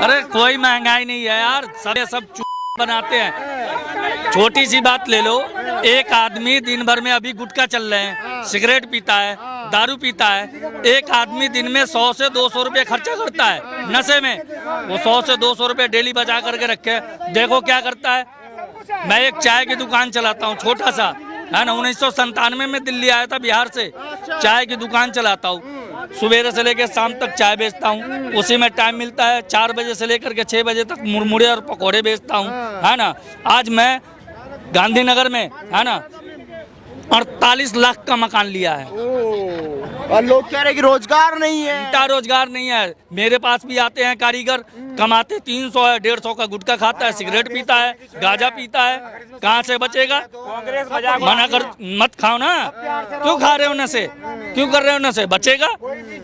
अरे कोई महंगाई नहीं है यार, सब बनाते हैं। छोटी सी बात ले लो, एक आदमी दिन भर में अभी गुटखा चल रहे हैं, सिगरेट पीता है, दारू पीता है। एक आदमी दिन में 100 से 200 रुपए खर्चा करता है नशे में। वो 100 से 200 रुपए डेली बचा करके रखे। देखो क्या करता है। मैं एक चाय की दुकान चलाता हूँ, छोटा सा है ना। 1997 में दिल्ली आया था बिहार से। चाय की दुकान चलाता हूँ, सुबह से लेकर शाम तक चाय बेचता हूँ। उसी में टाइम मिलता है, 4 बजे से लेकर के 6 बजे तक मुरमुरे और पकौड़े बेचता हूँ, है ना। आज मैं गांधीनगर में, है ना, 48 लाख का मकान लिया है। और लोग कह रहे हैं कि रोजगार नहीं है। इतना रोजगार नहीं है। मेरे पास भी आते हैं कारीगर, कमाते 300 है, 150 का गुटखा खाता है, सिगरेट पीता है, गांजा पीता है। कहाँ से बचेगा? मना कर मत खाओ ना। क्यों खा रहे हो नशे? क्यों कर रहे हो नशे? बचेगा?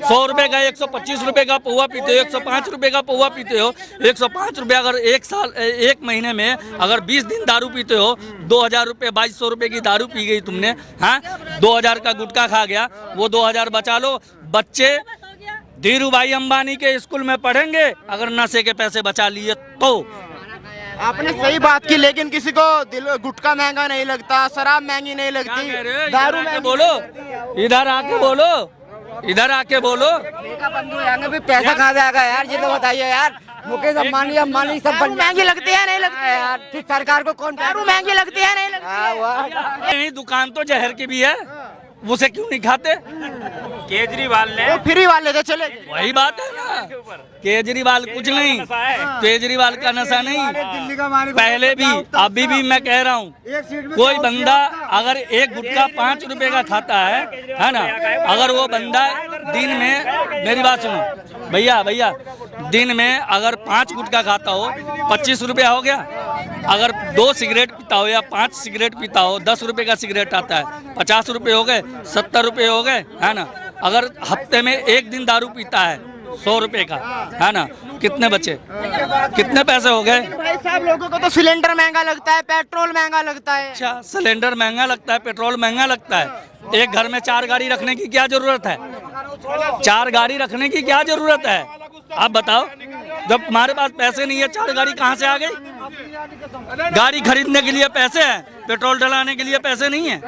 100 रुपए का 125 रुपए का पौवा पीते हो, 105 रुपए का पौवा पीते हो। 105 रुपए अगर एक महीने में अगर 20 दिन दारू पीते हो, 2000 रुपए 2200 रुपए की दारू पी गई तुमने, हाँ। 2000 का गुटखा खा गया, वो 2000 बचा लो। बच्चे धीरू भाई अंबानी के स्कूल में पढ़ेंगे अगर नशे के पैसे बचा लिए तो। आपने सही बात की, लेकिन किसी को गुटखा महंगा नहीं लगता, शराब महंगी नहीं लगती, दारू महंगी बोलो। इधर आके बोलो, इधर आके बोलो। भी पैसा कहाँ से आएगा यार, ये तो बताइए यार। मुकेश अंबानी सब महंगी लगती है नहीं लगती है यार। फिर सरकार को कौन दारू महंगी लगती है नहीं लगती? नहीं, दुकान तो जहर की भी है, उसे क्यों नहीं खाते? केजरीवाल ने वो फ्री वाले थे, चले वही बात है ना। केजरीवाल कुछ नहीं, केजरीवाल का नशा नहीं। पहले भी अभी भी मैं कह रहा हूँ, कोई बंदा अगर एक गुटखा 5 रुपए का खाता है ना, अगर वो बंदा दिन में, मेरी बात सुनो भैया, दिन में अगर 5 गुटखा खाता हो, 25 रुपया हो गया। अगर 2 सिगरेट पीता हो या 5 सिगरेट पीता हो, 10 रुपए का सिगरेट आता है, 50 रुपए हो गए, 70 रुपए हो गए, है ना। अगर हफ्ते में एक दिन दारू पीता है 100 रुपए का, है ना, कितने बचे? कितने पैसे हो गए? भाई साहब, लोगों को तो सिलेंडर महंगा लगता है, पेट्रोल महंगा लगता है। अच्छा, सिलेंडर महंगा लगता है, पेट्रोल महंगा लगता है। एक घर में 4 गाड़ी रखने की क्या जरूरत है? 4 गाड़ी रखने की क्या जरूरत है? आप बताओ। जब तुम्हारे पास पैसे नहीं है, 4 गाड़ी कहाँ से आ गई? गाड़ी खरीदने के लिए पैसे हैं, पेट्रोल डलाने के लिए पैसे नहीं है।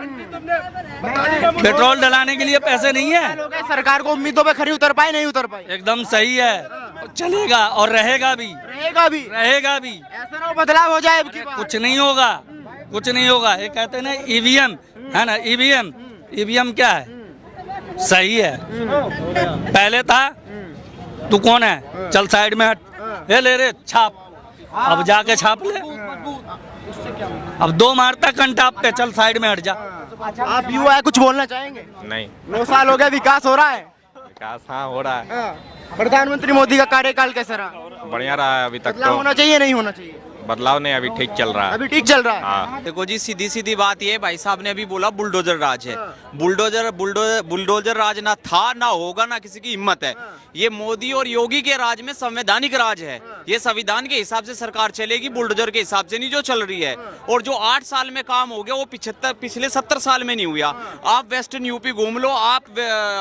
पेट्रोल डलाने के लिए पैसे नहीं है। सरकार को उम्मीदों पे खरी उतर पाए, नहीं उतर पाए। एकदम सही है, चलेगा और रहेगा भी, रहेगा भी। ऐसा ना बदलाव हो जाए अब की बार। कुछ नहीं होगा, कुछ नहीं होगा। ये कहते हैं ना ईवीएम, है ना, ईवीएम क्या है? सही है। पहले था तू कौन है, चल साइड में हट, ये ले रे छाप, अब जाके छाप ले। अब 2 मारता कंटाप पे, चल साइड में हट जा। आप युवा है, कुछ बोलना चाहेंगे? नहीं। 9 साल हो गए, विकास हो रहा है? विकास हाँ हो रहा है। प्रधानमंत्री मोदी का कार्यकाल कैसा रहा? बढ़िया रहा है अभी तक बदलाव तो। होना चाहिए, नहीं होना चाहिए? बदलाव नहीं, अभी ठीक चल रहा है। अभी ठीक चल रहा है। हाँ। देखो जी, सीधी सीधी बात ये, भाई साहब ने अभी बोला बुलडोजर राज है। बुलडोजर राज ना था, ना होगा, ना किसी की हिम्मत है। ये मोदी और योगी के राज में संवैधानिक राज है। ये संविधान के हिसाब से सरकार चलेगी, बुलडोजर के हिसाब से नहीं जो चल रही है। और जो 8 साल में काम हो गया वो पिछले 70 साल में नहीं हुआ। आप वेस्टर्न यूपी घूम लो, आप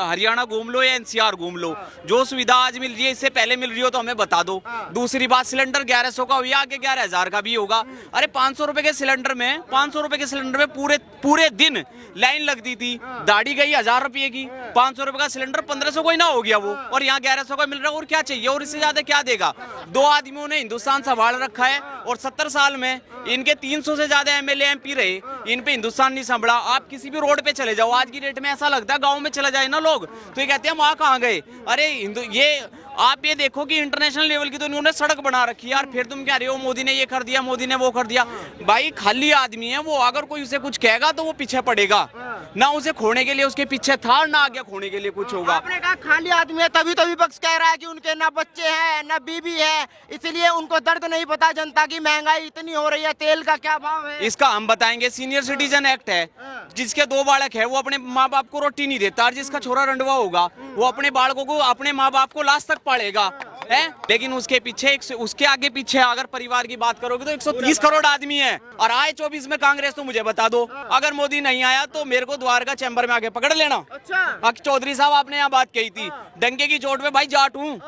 हरियाणा घूम लो या एनसीआर घूम लो, जो सुविधा आज मिल रही है इससे पहले मिल रही हो तो हमें बता दो। दूसरी बात, सिलेंडर 1100 का हुआ, आगे 11,000 का भी होगा। अरे 500 रुपए के सिलेंडर में, 500 रुपए के सिलेंडर में पूरे दिन लाइन लगती थी। दाढ़ी गई 1000 रुपए की, 500 रुपए का सिलेंडर 1500 कोई ना हो गया वो, और यहाँ 1100 का मिल रहा है। और क्या चाहिए? और इससे ज्यादा क्या देगा? 2 आदमियों ने हिंदुस्तान संभाल रखा है और 70 साल में इनके 300 से ज्यादा एमएलए एमपी रहे, इन पे हिंदुस्तान नहीं संभला। आप किसी भी रोड पे चले जाओ, आज की डेट में ऐसा लगता है गाँव में चला जाए ना लोग तो ये कहते हैं वहां कहाँ गए। अरे ये आप ये देखो कि इंटरनेशनल लेवल की तो उन्होंने सड़क बना रखी है यार, फिर तुम कह रहे हो मोदी ने ये कर दिया, मोदी ने वो कर दिया। भाई खाली आदमी है वो, अगर कोई उसे कुछ कहेगा तो वो पीछे पड़ेगा। ना उसे खोने के लिए उसके पीछे था, ना आगे खोने के लिए कुछ होगा। आपने कहा खाली आदमी है, तभी तो विपक्ष कह रहा है कि उनके ना बच्चे हैं ना बीबी है, इसलिए उनको दर्द नहीं पता जनता की। महंगाई इतनी हो रही है, तेल का क्या भाव है? इसका हम बताएंगे। सीनियर सिटीजन एक्ट है, जिसके 2 बालक है वो अपने माँ बाप को रोटी नहीं देता, और जिसका छोरा रंडवा होगा वो अपने बालकों को, अपने माँ बाप को लास्ट तक पालेगा है। लेकिन उसके पीछे, उसके आगे पीछे अगर परिवार की बात करोगे तो 130 करोड़ आदमी है। और आए 24 में कांग्रेस तो मुझे बता दो, अगर मोदी नहीं आया तो मेरे को द्वारका चैम्बर में आके पकड़ लेना। अच्छा। चौधरी साहब आपने यहाँ बात कही थी, डंके की चोट पे भाई जाट हूँ।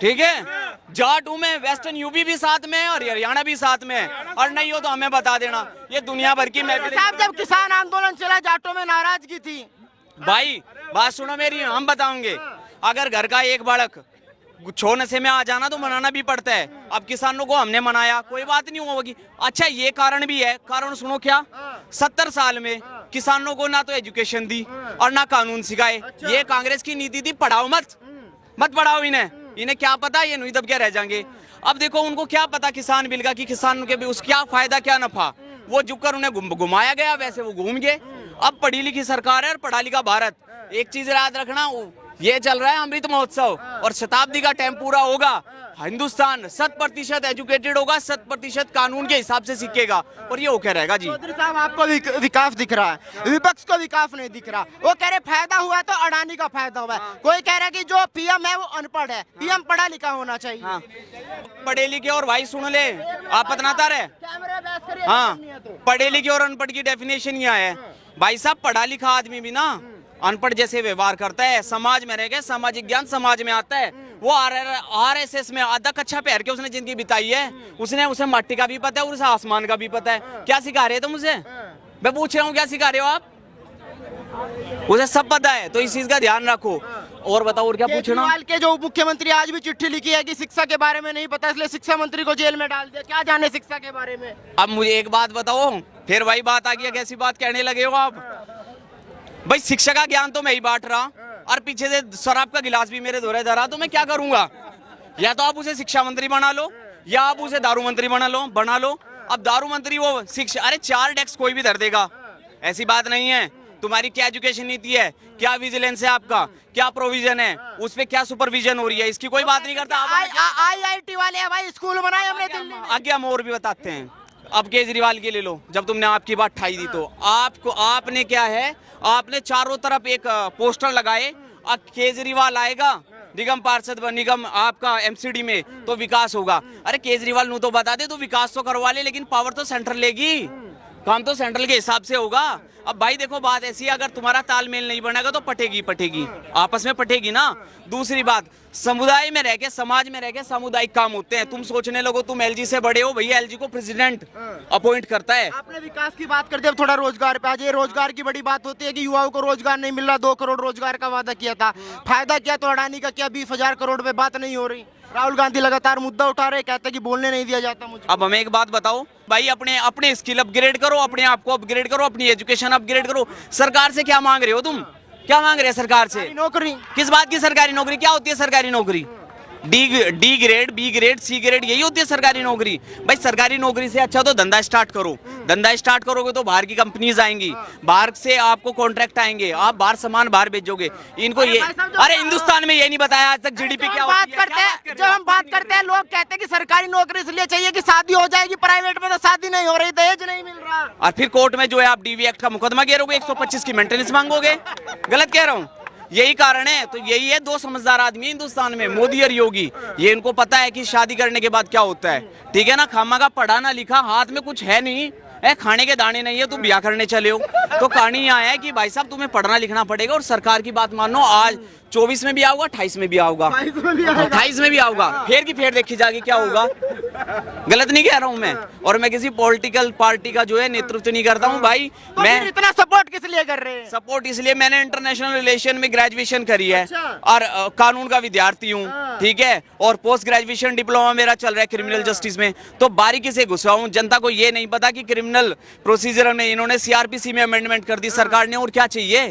ठीक है, जाट हूं मैं, वेस्टर्न यूपी भी साथ में है और हरियाणा भी साथ में है, और नहीं हो तो हमें बता देना। ये दुनिया भर की मैं साहब जब किसान आंदोलन चला जाटों में नाराजगी थी। भाई बात सुनो मेरी, हम बताओगे। अगर घर का एक बालक छो नशे में आ जाना तो मनाना भी पड़ता है। अब किसानों को हमने मनाया, कोई बात नहीं होगी। अच्छा ये कारण भी है, कारण सुनो क्या, 70 साल में किसानों को ना तो एजुकेशन दी और ना कानून सिखाए। ये कांग्रेस की नीति थी, पढ़ाओ मत पढ़ाओ इन्हें क्या पता, ये नहीं दब के रह जाएंगे। अब देखो उनको क्या पता किसान बिल का, कि किसानों के भी उस क्या फायदा क्या नफा, वो झुककर उन्हें घुमाया गया, वैसे वो घूम गए। अब पढ़ी लिखी सरकार है और पढ़ा लिखा भारत। एक चीज याद रखना, ये चल रहा है अमृत महोत्सव और शताब्दी का टाइम पूरा होगा, हिंदुस्तान 100% एजुकेटेड होगा, 100% कानून के हिसाब से सीखेगा और ये होकर रहेगा जी। चौधरी साहब आपको विकास दिख रहा है, विपक्ष को विकास नहीं दिख रहा। वो कह रहे फायदा हुआ तो अडानी का फायदा हुआ है। कोई कह रहा है कि जो पीएम है वो अनपढ़ है, पीएम पढ़ा लिखा होना चाहिए। हाँ। पढ़े लिखे और भाई सुन ले, आप पतनाता रहे, हाँ, पढ़े लिखे और अनपढ़ की डेफिनेशन यह है भाई साहब, पढ़ा लिखा आदमी भी ना अनपढ़ जैसे व्यवहार करता है, समाज में रह गए, सामाजिक ज्ञान समाज में आता है। वो आरएसएस में आधा कच्चा पैर के उसने जिंदगी बिताई है, उसे मट्टी का भी पता है और उसे आसमान का भी पता है। क्या सिखा रहे हो तुम उसे? मैं पूछ रहा हूँ क्या सिखा रहे हो आप? उसे सब पता है, तो इस चीज का ध्यान रखो। और बताओ और क्या पूछना? केजरीवाल के जो मुख्यमंत्री आज भी चिट्ठी लिखी है कि शिक्षा के बारे में नहीं पता, इसलिए शिक्षा मंत्री को जेल में डाल दिया। क्या जाने शिक्षा के बारे में? अब मुझे एक बात बताओ, फिर वही बात आ गई, कैसी बात कहने लगे हो आप? भाई शिक्षा का ज्ञान तो मैं ही बांट रहा और पीछे से शराब का गिलास भी मेरे दोहरे जा रहा, तो मैं क्या करूंगा? या तो आप उसे शिक्षा मंत्री बना लो या आप उसे दारू मंत्री बना लो। अब दारू मंत्री वो शिक्षा, अरे 4 डेस्क कोई भी धर देगा, ऐसी बात नहीं है। तुम्हारी क्या एजुकेशन नीति है, क्या विजिलेंस है आपका, क्या प्रोविजन है, उस पे क्या सुपरविजन हो रही है, इसकी कोई बात नहीं करता। IIT वाले हैं भाई, स्कूल बनाए हमने दिल्ली में। आगे हम और भी बताते हैं। अब केजरीवाल की ले लो, जब तुमने आपकी बात ठाई दी तो आपने क्या है, आपने चारों तरफ एक पोस्टर लगाए, अब केजरीवाल आएगा निगम पार्षद निगम आपका एमसीडी में तो विकास होगा। अरे केजरीवाल नू तो बता दे, तो विकास तो करवा ले, लेकिन पावर तो सेंट्रल लेगी, काम तो सेंट्रल के हिसाब से होगा। अब भाई देखो बात ऐसी है, अगर तुम्हारा तालमेल नहीं बनेगा तो पटेगी आपस में पटेगी ना। दूसरी बात, समुदाय में रह के, समाज में रह के सामुदायिक काम होते हैं। तुम सोचने लगो तुम एलजी से बड़े हो, भैया एलजी को प्रेसिडेंट अपॉइंट करता है। आपने विकास की बात करते अब थोड़ा रोजगार पे आ जाइए। रोजगार की बड़ी बात होती है कि युवाओं को रोजगार नहीं मिल रहा, 2 करोड़ रोजगार का वादा किया था, फायदा क्या? तो अडानी का क्या 20,000 करोड़ पे बात नहीं हो रही। राहुल गांधी लगातार मुद्दा उठा रहे, कहते हैं कि बोलने नहीं दिया जाता मुझे। अब हमें एक बात बताओ भाई, अपने स्किल अपग्रेड करो, अपने आप को अपग्रेड करो, अपनी एजुकेशन अपग्रेड करो। सरकार से क्या मांग रहे हो तुम? क्या मांग रहे हैं सरकार से? नौकरी। किस बात की सरकारी नौकरी? क्या होती है सरकारी नौकरी? D grade, B grade, C grade, यही होती है सरकारी नौकरी। भाई सरकारी नौकरी से अच्छा तो धंधा स्टार्ट करो। धंधा स्टार्ट करोगे तो बाहर की कंपनीज आएंगी, बाहर से आपको कॉन्ट्रैक्ट आएंगे, आप बाहर सामान बाहर भेजोगे। इनको ये, अरे हिंदुस्तान में ये नहीं बताया आज तक जीडीपी क्या होती है। जब हम बात करते हैं, लोग कहते हैं कि सरकारी नौकरी इसलिए चाहिए कि शादी हो जाएगी, प्राइवेट में तो शादी नहीं हो रही, दहेज नहीं मिल रहा। और फिर कोर्ट में जो है आप डीवी एक्ट का मुकदमा गिरोगे, 125 की मेंटेनेंस मांगोगे। गलत कह रहा हूँ? यही कारण है। तो यही है, 2 समझदार आदमी हिंदुस्तान में, मोदी और योगी। ये इनको पता है कि शादी करने के बाद क्या होता है, ठीक है ना। खामा का पढ़ा ना लिखा, हाथ में कुछ है नहीं, खाने के दाने नहीं है, तुम ब्याह करने चले हो। तो कहानी यहाँ है कि भाई साहब तुम्हें पढ़ना लिखना पड़ेगा और सरकार की बात मानो। आज 24 में भी आऊंगा, 28 में भी आऊंगा, 28 में भी आऊंगा, फेर की फेर देखी जाएगी क्या होगा। गलत नहीं कह रहा हूँ मैं, और मैं किसी पॉलिटिकल पार्टी का जो है नेतृत्व नहीं करता हूँ भाई। तो मैं इतना सपोर्ट किस लिए कर रहे हैं? सपोर्ट इसलिए, मैंने इंटरनेशनल रिलेशन में ग्रेजुएशन करी है और कानून का विद्यार्थी हूँ, ठीक है। और पोस्ट ग्रेजुएशन डिप्लोमा मेरा चल रहा है क्रिमिनल जस्टिस में। तो बारीकी से घुसा हूँ। जनता को ये नहीं पता कि क्रिमिनल प्रोसीजर में इन्होंने सीआरपीसी में अमेंडमेंट कर दी सरकार ने, और क्या चाहिए।